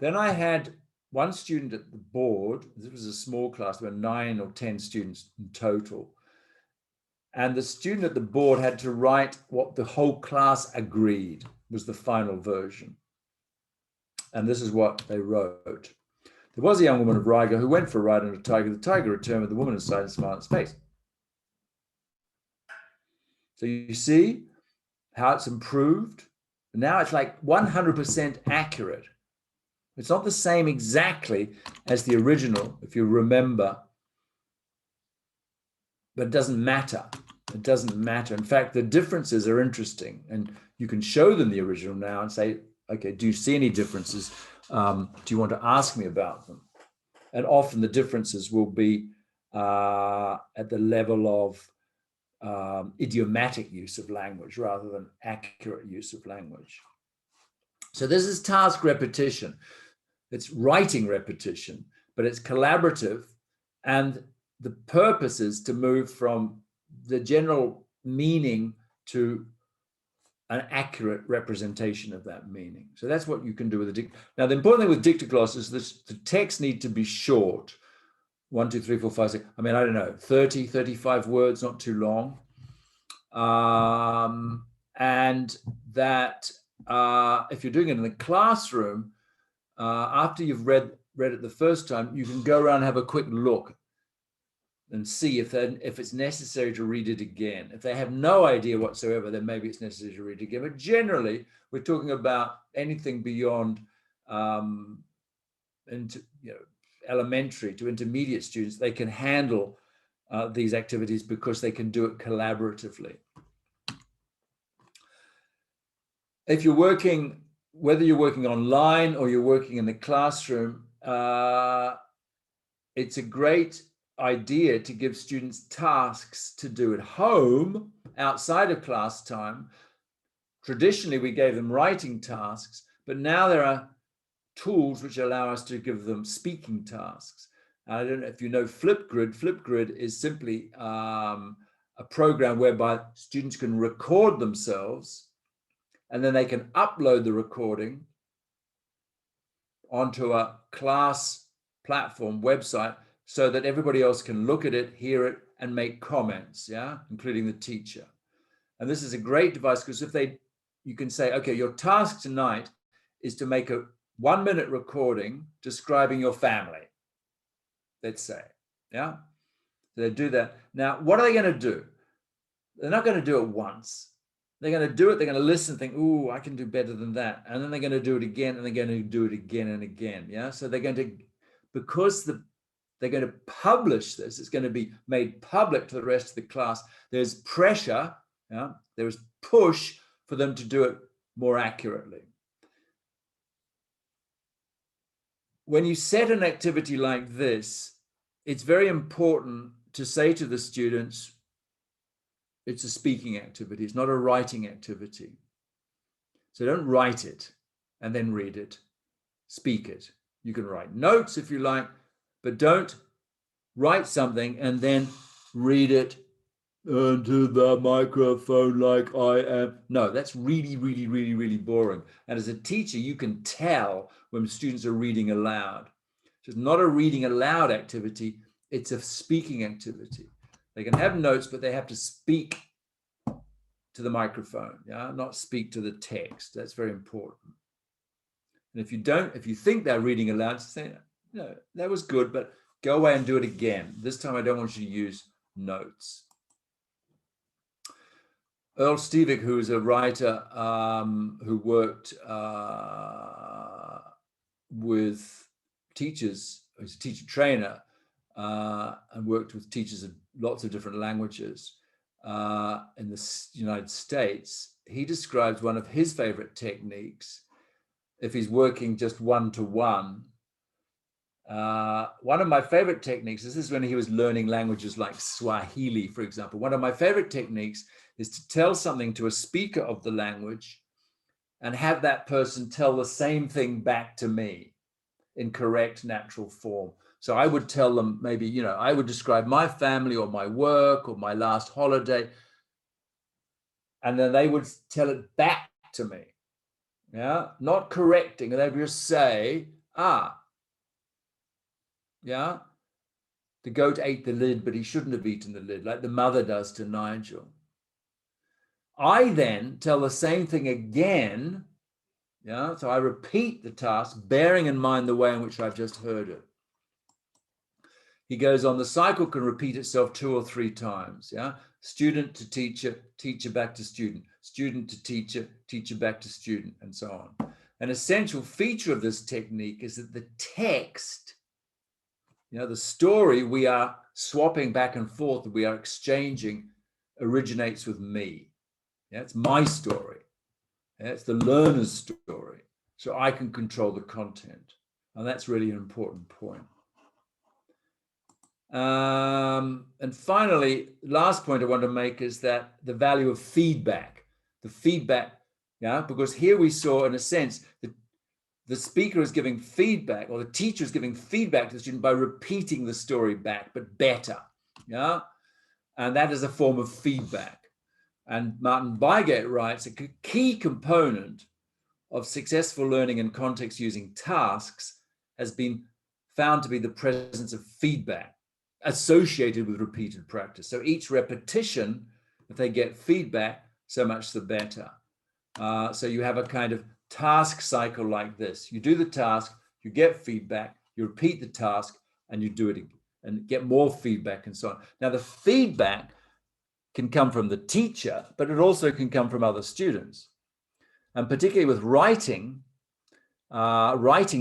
Then I had one student at the board. This was a small class. There were 9 or 10 students in total. And the student at the board had to write what the whole class agreed was the final version. And this is what they wrote. There was a young woman of Riga who went for a ride on a tiger. The tiger returned with the woman inside and smiled on its face. So you see how it's improved. Now it's like 100% accurate. It's not the same exactly as the original, if you remember, but it doesn't matter. It doesn't matter. In fact, the differences are interesting, and you can show them the original now and say, okay, do you see any differences? Do you want to ask me about them? And often the differences will be at the level of idiomatic use of language rather than accurate use of language. So this is task repetition. It's writing repetition, but it's collaborative. And the purpose is to move from the general meaning to an accurate representation of that meaning. So that's what you can do with a Now, the important thing with Dictogloss is the text need to be short. 1, 2, 3, 4, 5, 6. I mean, I don't know, 30, 35 words, not too long. And that if you're doing it in the classroom, after you've read it the first time, you can go around and have a quick look and see if it's necessary to read it again. If they have no idea whatsoever, then maybe it's necessary to read it again. But generally, we're talking about anything beyond elementary to intermediate students. They can handle these activities because they can do it collaboratively. If you're working, whether you're working online or you're working in the classroom, it's a great idea to give students tasks to do at home outside of class time. Traditionally, we gave them writing tasks, but now there are tools which allow us to give them speaking tasks. I don't know if you know Flipgrid. Flipgrid is simply a program whereby students can record themselves and then they can upload the recording onto a class platform website so that everybody else can look at it, hear it, and make comments, yeah, including the teacher. And this is a great device because you can say, okay, your task tonight is to make a 1-minute recording describing your family, let's say, yeah? So they do that. Now, what are they going to do? They're not going to do it once. They're going to do it, they're going to listen, think, ooh, I can do better than that. And then they're going to do it again, and they're going to do it again and again, yeah? So they're going to, because they're going to publish this, it's going to be made public to the rest of the class, there's pressure, yeah? There's push for them to do it more accurately. When you set an activity like this, it's very important to say to the students, it's a speaking activity, it's not a writing activity. So don't write it and then read it, speak it. You can write notes if you like, but don't write something and then read it into the microphone like I am. No, that's really, really, really, really boring. And as a teacher, you can tell when students are reading aloud. So it's not a reading aloud activity, it's a speaking activity. They can have notes, but they have to speak to the microphone, yeah, not speak to the text. That's very important. And if you think they're reading aloud, say, no, that was good, but go away and do it again. This time I don't want you to use notes. Earl Stevick, who is a writer who worked with teachers, he's a teacher trainer, and worked with teachers of lots of different languages in the United States. He describes one of his favorite techniques if he's working just one-to-one. One of my favorite techniques, this is when he was learning languages like Swahili, for example. One of my favorite techniques is to tell something to a speaker of the language and have that person tell the same thing back to me in correct natural form. So I would tell them maybe, I would describe my family or my work or my last holiday, and then they would tell it back to me, yeah, not correcting. And they would just say, yeah, the goat ate the lid, but he shouldn't have eaten the lid, like the mother does to Nigel. I then tell the same thing again, yeah, so I repeat the task, bearing in mind the way in which I've just heard it. He goes on, the cycle can repeat itself 2 or 3 times, yeah? Student to teacher, teacher back to student to teacher, teacher back to student, and so on. An essential feature of this technique is that the text, the story we are swapping back and forth, that we are exchanging, originates with me. Yeah, it's my story. Yeah, it's the learner's story. So I can control the content. And that's really an important point. And finally, last point I want to make is that the value of feedback. The feedback, yeah, because here we saw, in a sense, that the speaker is giving feedback, or the teacher is giving feedback to the student by repeating the story back, but better, yeah? And that is a form of feedback. And Martin Beigert writes, a key component of successful learning in context using tasks has been found to be the presence of feedback associated with repeated practice. So each repetition, if they get feedback, so much the better. So you have a kind of task cycle like this. You do the task, you get feedback, you repeat the task, and you do it and get more feedback and so on. Now, the feedback can come from the teacher, but it also can come from other students. And particularly with writing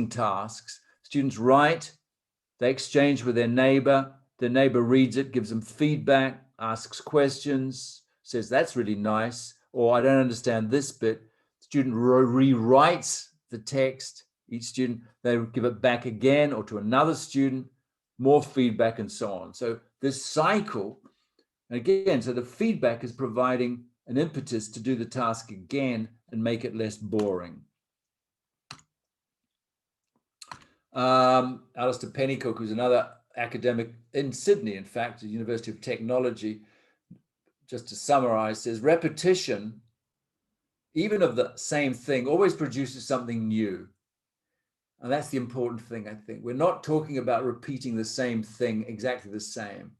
tasks, students write, they exchange with their neighbor reads it, gives them feedback, asks questions, says, that's really nice, or I don't understand this bit. Student rewrites the text, each student, they give it back again or to another student, more feedback and so on. So this cycle, again, so the feedback is providing an impetus to do the task again and make it less boring. Alistair Pennycook, who's another academic in Sydney, in fact, at the University of Technology, just to summarize, says repetition, even of the same thing, always produces something new. And that's the important thing, I think. We're not talking about repeating the same thing exactly the same.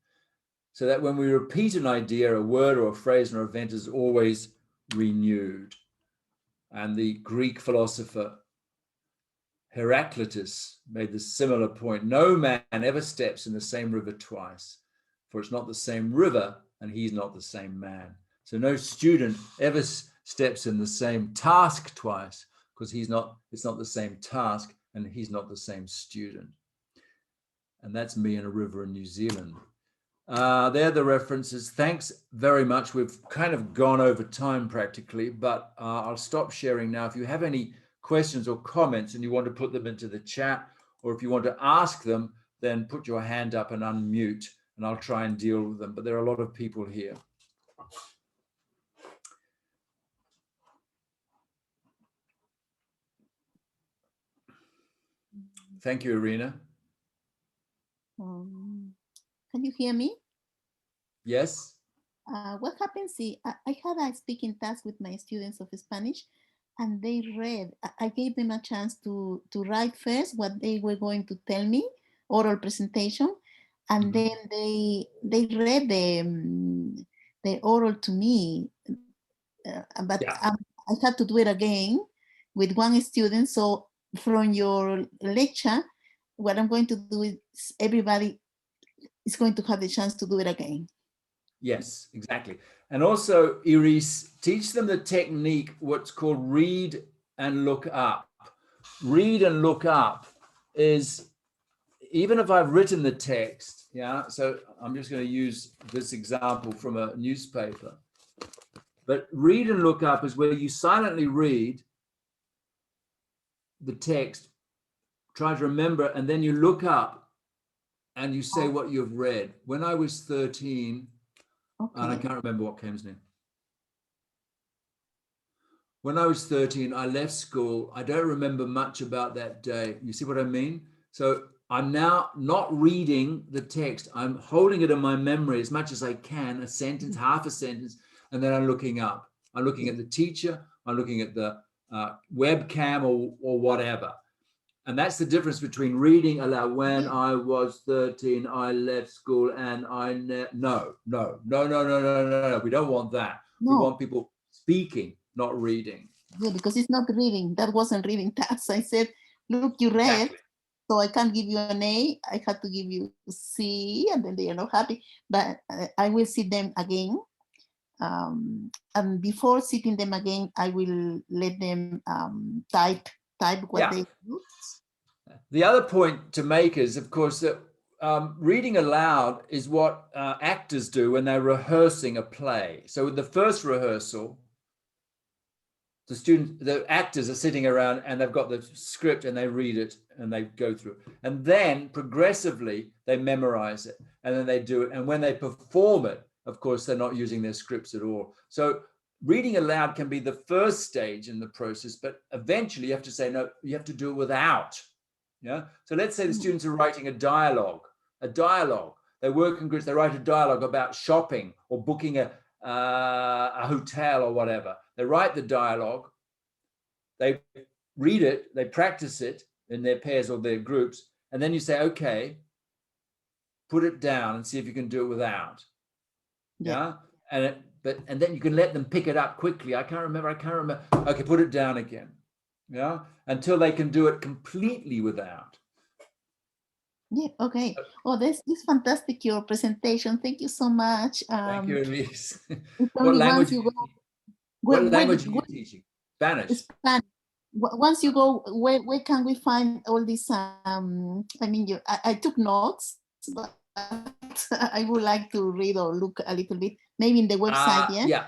So that when we repeat an idea, a word or a phrase or event is always renewed. And the Greek philosopher Heraclitus made the similar point. No man ever steps in the same river twice, for it's not the same river and he's not the same man. So no student ever steps in the same task twice, because it's not the same task and he's not the same student. And that's me in a river in New Zealand. They're the references. Thanks very much. We've kind of gone over time practically, but I'll stop sharing now. If you have any questions or comments and you want to put them into the chat, or if you want to ask them, then put your hand up and unmute and I'll try and deal with them. But there are a lot of people here. Thank you, Irina. Can you hear me? Yes. What happens is I had a speaking task with my students of Spanish, and they read. I gave them a chance to write first what they were going to tell me, oral presentation, and then they read the oral to me. But yeah. I had to do it again with one student. So from your lecture, what I'm going to do is everybody is going to have the chance to do it again. Yes, exactly. And also, Iris, teach them the technique, what's called read and look up. Read and look up is, even if I've written the text, yeah, so I'm just going to use this example from a newspaper. But read and look up is where you silently read the text, try to remember, and then you look up and you say what you've read. When I was 13, okay. And I can't remember what Cam's name. When I was 13, I left school. I don't remember much about that day. You see what I mean? So I'm now not reading the text. I'm holding it in my memory as much as I can, a sentence, half a sentence, and then I'm looking up. I'm looking at the teacher. I'm looking at the webcam or whatever. And that's the difference between reading aloud. When I was 13, I left school and no. We don't want that. No. We want people speaking, not reading. Yeah, because it's not reading. That wasn't reading task. I said, look, you read, exactly. So I can't give you an A. I had to give you C, and then they are not happy. But I will see them again. And before sitting them again, I will let them type what they do. The other point to make is, of course, that reading aloud is what actors do when they're rehearsing a play. So with the first rehearsal, the actors are sitting around and they've got the script and they read it and they go through it. And then progressively they memorize it and then they do it. And when they perform it, of course, they're not using their scripts at all. So reading aloud can be the first stage in the process, but eventually you have to say, no, you have to do it without. Yeah. So let's say the students are writing a dialogue. They work in groups, they write a dialogue about shopping or booking a hotel or whatever. They write the dialogue, they read it, they practice it in their pairs or their groups, and then you say, okay, put it down and see if you can do it without. Yeah. And then you can let them pick it up quickly. I can't remember. Okay, put it down again. Yeah, until they can do it completely without. Yeah, okay. Oh, this is fantastic, your presentation. Thank you so much. Thank you, Elise. It's What only language once are you you go, teaching? What language are you when teaching? Spanish. Spanish. Once you go, where can we find all this? I mean, I took notes, but I would like to read or look a little bit, maybe in the website, yeah? Yeah.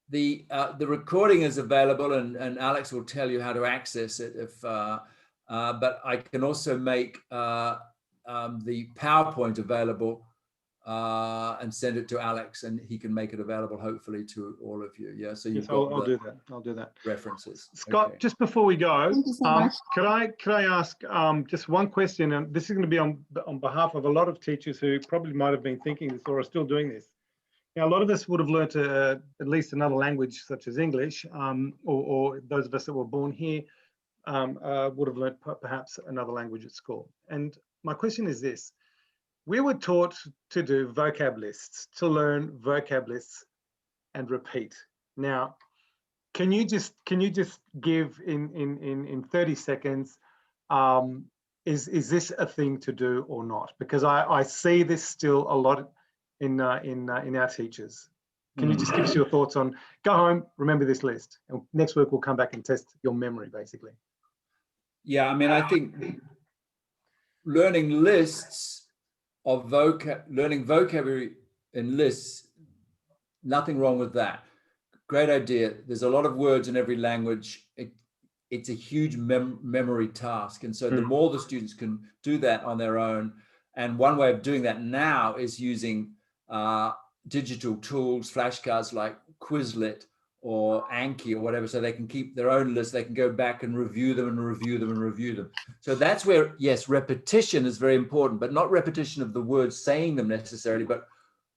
The recording is available, and Alex will tell you how to access it. But I can also make the PowerPoint available and send it to Alex, and he can make it available hopefully to all of you. Yeah, so you've Yes, got I'll do that. I'll do that. references. Scott, Okay. just before we go, Thank you so much. could I ask just one question? And this is going to be on behalf of a lot of teachers who probably might have been thinking this or are still doing this. Now, a lot of us would have learnt at least another language such as English, or those of us that were born here would have learnt perhaps another language at school. And my question is this: we were taught to do vocab lists, to learn vocab lists and repeat. Now, can you just give in 30 seconds, is this a thing to do or not? Because I see this still a lot in our teachers. Can you just give us your thoughts on, go home, remember this list, and next week we'll come back and test your memory, basically. Yeah, I mean, I think learning lists of learning vocabulary in lists, nothing wrong with that. Great idea. There's a lot of words in every language. It's a huge memory task. And so the more the students can do that on their own, and one way of doing that now is using digital tools, flashcards like Quizlet or Anki or whatever, so they can keep their own list. They can go back and review them and review them and review them. So that's where, yes, repetition is very important, but not repetition of the words, saying them necessarily, but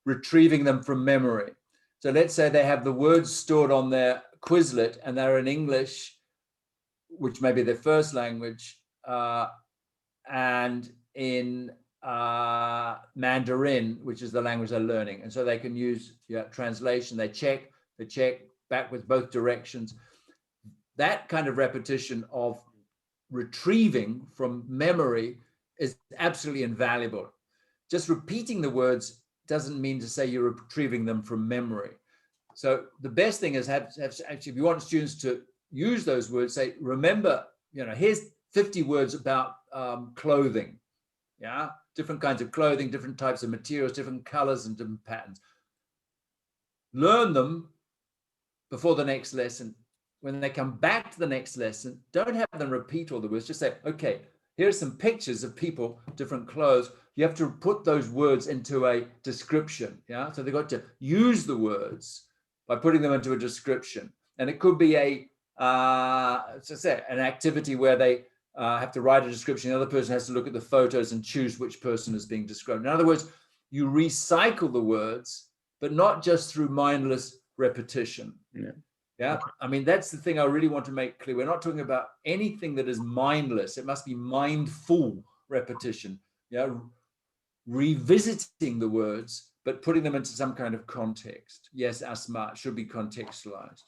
retrieving them from memory. So let's say they have the words stored on their Quizlet and they're in English, which may be their first language, and in Mandarin, which is the language they're learning. And so they can use translation. They check backwards, both directions. That kind of repetition of retrieving from memory is absolutely invaluable. Just repeating the words doesn't mean to say you're retrieving them from memory. So the best thing is actually, if you want students to use those words, say, remember, here's 50 words about clothing. Yeah, different kinds of clothing, different types of materials, different colors and different patterns. Learn them before the next lesson. When they come back to the next lesson, don't have them repeat all the words. Just say, okay, here's some pictures of people, different clothes. You have to put those words into a description. Yeah, so they've got to use the words by putting them into a description. And it could be an activity where they have to write a description. The other person has to look at the photos and choose which person is being described. In other words, you recycle the words, but not just through mindless repetition. Yeah. I mean, that's the thing I really want to make clear. We're not talking about anything that is mindless. It must be mindful repetition. Yeah. Revisiting the words, but putting them into some kind of context. Yes, Asma, should be contextualized.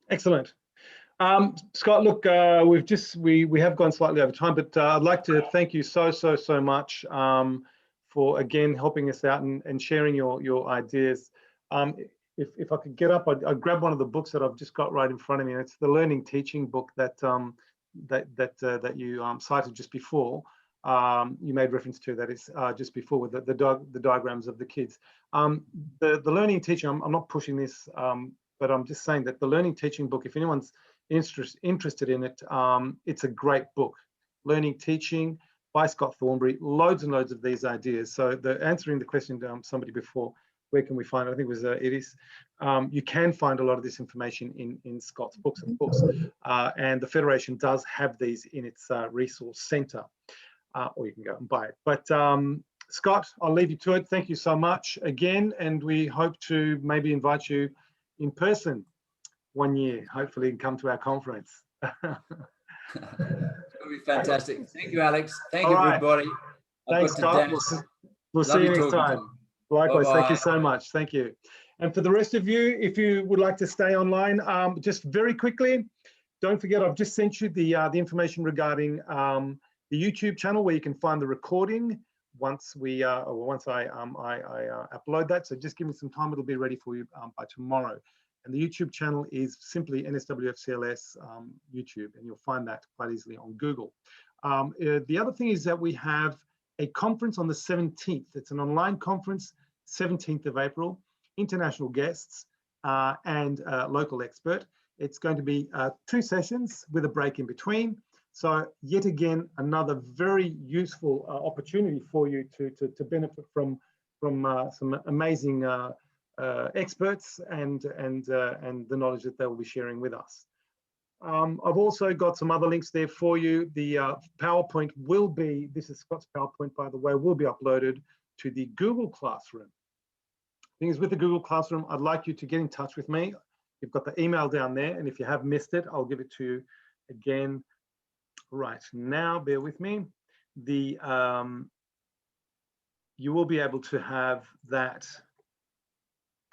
Excellent. Scott, look, we have gone slightly over time, but I'd like to thank you so much for again helping us out and sharing your ideas. If I could get up, I'd grab one of the books that I've just got right in front of me. It's the Learning Teaching book that you cited just before. You made reference to that is just before with the diagrams of the kids. The Learning Teaching, I'm not pushing this, but I'm just saying that the Learning Teaching book, if anyone's interested in it, it's a great book. Learning Teaching by Scott Thornbury, loads and loads of these ideas. So answering the question to somebody before, where can we find it? I think it was you can find a lot of this information in Scott's books, of course, and the Federation does have these in its resource centre, or you can go and buy it. But Scott, I'll leave you to it. Thank you so much again, and we hope to maybe invite you in person one year, hopefully, and come to our conference. That would be fantastic. Thank you, Alex. Thank All you, right. everybody. Thanks, Scott. We'll see you next time. Likewise. Bye-bye. Thank you so much. Thank you. And for the rest of you, if you would like to stay online, just very quickly, don't forget, I've just sent you the information regarding the YouTube channel where you can find the recording once we once I upload that. So just give me some time; it'll be ready for you by tomorrow. And the YouTube channel is simply NSWFCLS YouTube, and you'll find that quite easily on Google. The other thing is that we have a conference on the 17th. It's an online conference, 17th of April, international guests and local expert. It's going to be 2 sessions with a break in between. So yet again, another very useful opportunity for you to benefit from some amazing experts and the knowledge that they will be sharing with us. I've also got some other links there for you. The PowerPoint will be, this is Scott's PowerPoint, by the way, will be uploaded to the Google Classroom. The thing is, with the Google Classroom, I'd like you to get in touch with me. You've got the email down there, and if you have missed it, I'll give it to you again right now. Bear with me. You will be able to have that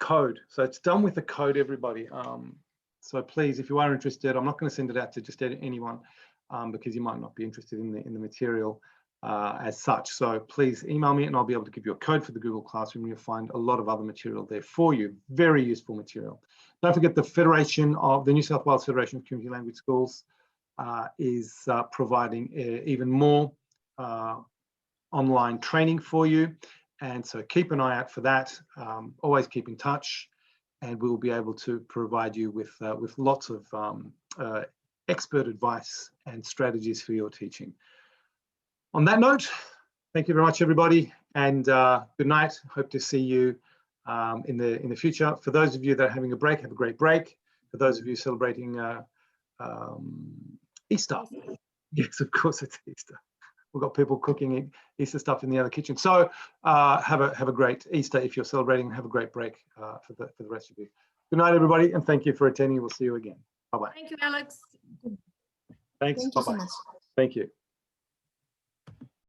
code. So it's done with the code, everybody. So please, if you are interested, I'm not going to send it out to just anyone because you might not be interested in the material as such. So please email me and I'll be able to give you a code for the Google Classroom. You'll find a lot of other material there for you. Very useful material. Don't forget the New South Wales Federation of Community Language Schools is providing even more online training for you. And so keep an eye out for that. Always keep in touch. And we'll be able to provide you with lots of expert advice and strategies for your teaching. On that note, thank you very much, everybody, and good night. Hope to see you in the future. For those of you that are having a break, have a great break. For those of you celebrating Easter, yes, of course it's Easter. We've got people cooking Easter stuff in the other kitchen. So have a great Easter if you're celebrating. Have a great break for the rest of you. Good night, everybody, and thank you for attending. We'll see you again. Bye-bye. Thank you, Alex. Thanks. Thank you so Bye-bye. much. Thank you.